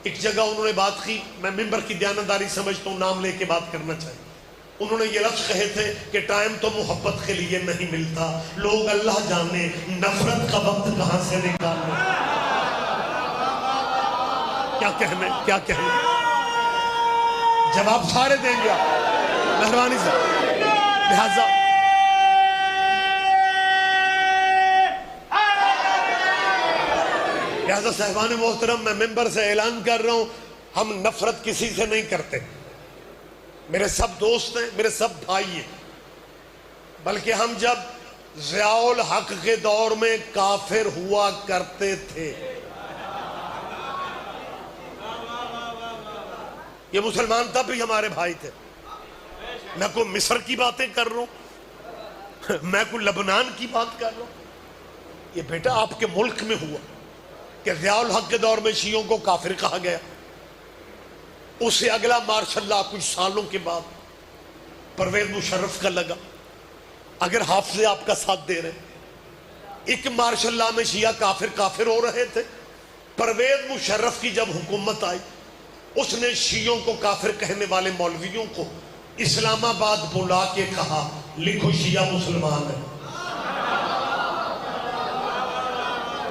ایک جگہ انہوں نے بات کی، میں ممبر کی دیانتداری سمجھتا ہوں، نام لے کے بات کرنا چاہیے. انہوں نے یہ لفظ کہے تھے کہ ٹائم تو محبت کے لیے نہیں ملتا، لوگ اللہ جانے نفرت کا وقت کہاں سے نکالیں. کیا کہنے جواب سارے دیں گے آپ مہربانی سے. لہذا صاحبان محترم، میں ممبر سے اعلان کر رہا ہوں، ہم نفرت کسی سے نہیں کرتے. میرے سب دوست ہیں، میرے سب بھائی ہیں، بلکہ ہم جب ضیاء الحق کے دور میں کافر ہوا کرتے تھے، یہ مسلمان تب بھی ہمارے بھائی تھے. میں کوئی مصر کی باتیں کر رہا ہوں، میں کوئی لبنان کی بات کر رہا ہوں. یہ بیٹا آپ کے ملک میں ہوا کہ ضیاء الحق کے دور میں شیعوں کو کافر کہا گیا. اس سے اگلا مارشاء اللہ کچھ سالوں کے بعد پرویز مشرف کا لگا. اگر حافظ آپ کا ساتھ دے رہے، ایک مارشاء اللہ میں شیعہ کافر ہو رہے تھے. پرویز مشرف کی جب حکومت آئی، اس نے شیعوں کو کافر کہنے والے مولویوں کو اسلام آباد بلا کے کہا، لکھو شیعہ مسلمان ہے.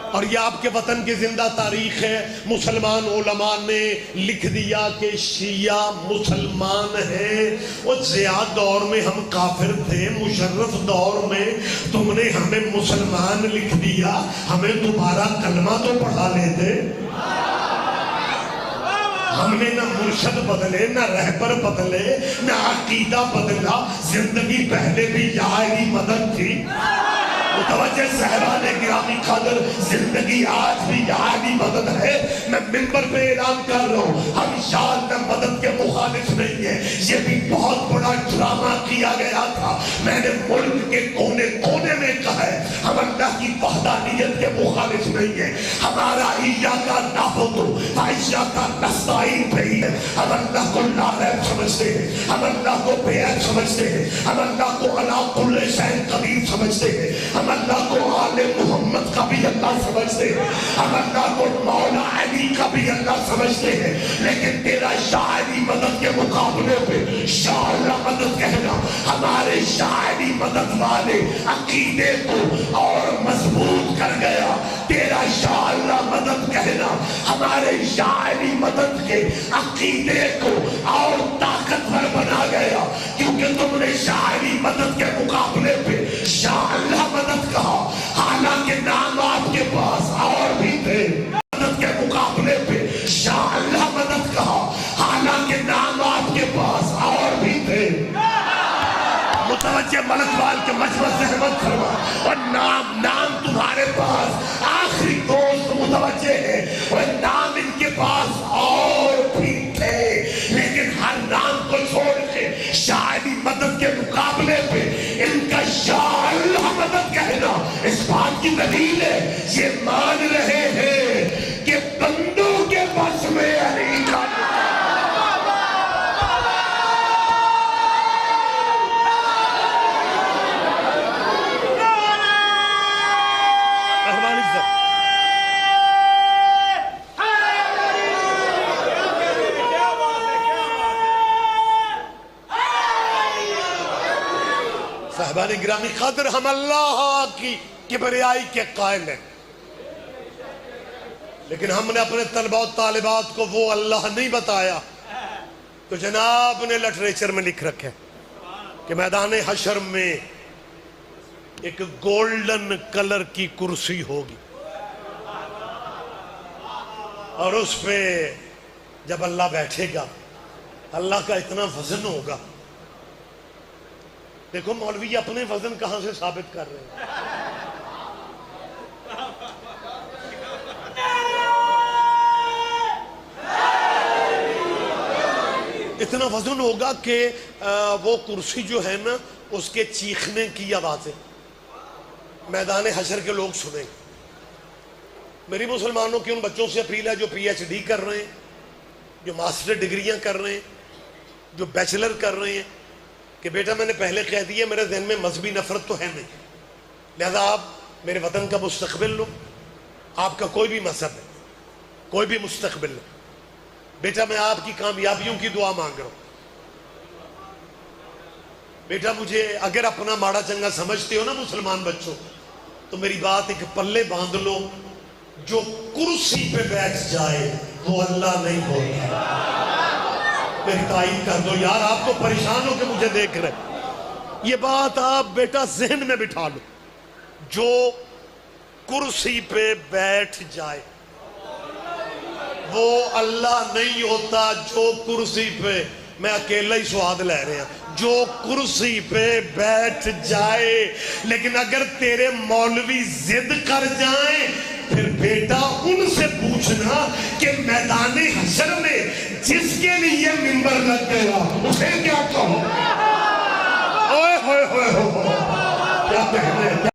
اور یہ آپ کے وطن کی زندہ تاریخ ہے. مسلمان علماء نے لکھ دیا کہ شیعہ مسلمان ہیں. وہ ضیاء دور میں ہم کافر تھے، مشرف دور میں تم نے ہمیں مسلمان لکھ دیا، ہمیں دوبارہ کلمہ تو پڑھا لیتے. ہم نے نہ مرشد بدلے، نہ رہبر بدلے، نہ عقیدہ بدلا. زندگی پہلے بھی یا علی مدد تھی. متوجہ صاحبان گرامی قدر، زندگی آج بھی یا علی مدد ہے. میں ممبر پہ اعلان کر رہا ہوں، ہم یا علی مدد کے مخالف نہیں ہیں. یہ بھی بہت بڑا ڈرامہ کیا گیا تھا. میں نے ملک کے کونے کونے میں کہا ہے، ہم اللہ کی وحدانیت کے مخالف نہیں ہیں. ہمارا ایاکا نعبد و ایاکا نستعین پہ ہی ہے. ہم اللہ کو لا ریب سمجھتے ہیں، ہم اللہ کو بے عیب سمجھتے ہیں، ہم اللہ کو علی کل شیء قدیر سمجھتے ہیں، ہم اللہ کو آل محمد کا بھی اللہ سمجھتے ہیں، ہم اللہ کو مولا علی کا بھی اللہ سمجھتے ہیں. لیکن تیرا شاہ علی مدد کے مقابلے پہ شاہ اللہ مدد کہنا ہمارے شاہ علی مدد والے عقیدے کو اور مضبوط کر گیا. تیرا شاہ اللہ مدد کہنا ہمارے شاہ علی مدد کے عقیدے کو اور طاقتور بنا گیا، کیونکہ تم نے شاہ علی مدد کے مقابلے پہ شاہ اللہ مدد کہا، حالانکہ نام آپ کے پاس اور بھی تھے. مدد کے مقابلے پہ شاہ اللہ مدد کہا، حالانکہ نام آپ کے پاس اور بھی تھے. متوجہ ملک وال کے مجمع سے احمد فرما، اور نام تمہارے پاس آخری دوست متوجہ ہے، اور نام ان کے پاس اور بھی تھے. لیکن ہر نام کو چھوڑ کے شاہ علی مدد کے مقابلے پہ ان کا شاہ اللہ مدد کہنا اس بات کی دلیل ہے، یہ مان رہے ہیں کہ بندوں کے بس میں علی کا صاحبان گرامی قدر، ہم اللہ کی کبریائی کے قائل ہیں، لیکن ہم نے اپنے طلبہ و طالبات کو وہ اللہ نہیں بتایا تو جناب نے لٹریچر میں لکھ رکھے کہ میدان حشر میں ایک گولڈن کلر کی کرسی ہوگی، اور اس پہ جب اللہ بیٹھے گا اللہ کا اتنا وزن ہوگا. دیکھو مولوی اپنے وزن کہاں سے ثابت کر رہے ہیں. اتنا وزن ہوگا کہ وہ کرسی جو ہے نا اس کے چیخنے کی آوازیں میدان حشر کے لوگ سنیں. میری مسلمانوں کی ان بچوں سے اپیل ہے جو پی ایچ ڈی کر رہے ہیں، جو ماسٹر ڈگریاں کر رہے ہیں، جو بیچلر کر رہے ہیں، کہ بیٹا میں نے پہلے کہہ دیا میرے ذہن میں مذہبی نفرت تو ہے نہیں، لہذا آپ میرے وطن کا مستقبل لو. آپ کا کوئی بھی مذہب ہے، کوئی بھی مستقبل ہے، بیٹا میں آپ کی کامیابیوں کی دعا مانگ رہا ہوں. بیٹا مجھے اگر اپنا ماڑا چنگا سمجھتے ہو نا مسلمان بچوں تو میری بات ایک پلے باندھ لو, جو کرسی پہ بیٹھ جائے وہ اللہ نہیں ہوتا. میری تائید کر دو یار, آپ تو پریشان ہو کے مجھے دیکھ رہے. یہ بات آپ بیٹا ذہن میں بٹھا لو, جو کرسی پہ بیٹھ جائے وہ اللہ نہیں ہوتا. جو کرسی پہ, میں اکیلا ہی سواد لے رہے ہیں, جو کرسی پہ بیٹھ جائے. لیکن اگر تیرے مولوی ضد کر جائیں پھر بیٹا ان سے پوچھنا کہ میدان حشر میں جس کے لیے منبر لگ گیا اسے کیا کہو. اوئے ہوئے ہوئے ہوئے, کیا کہنے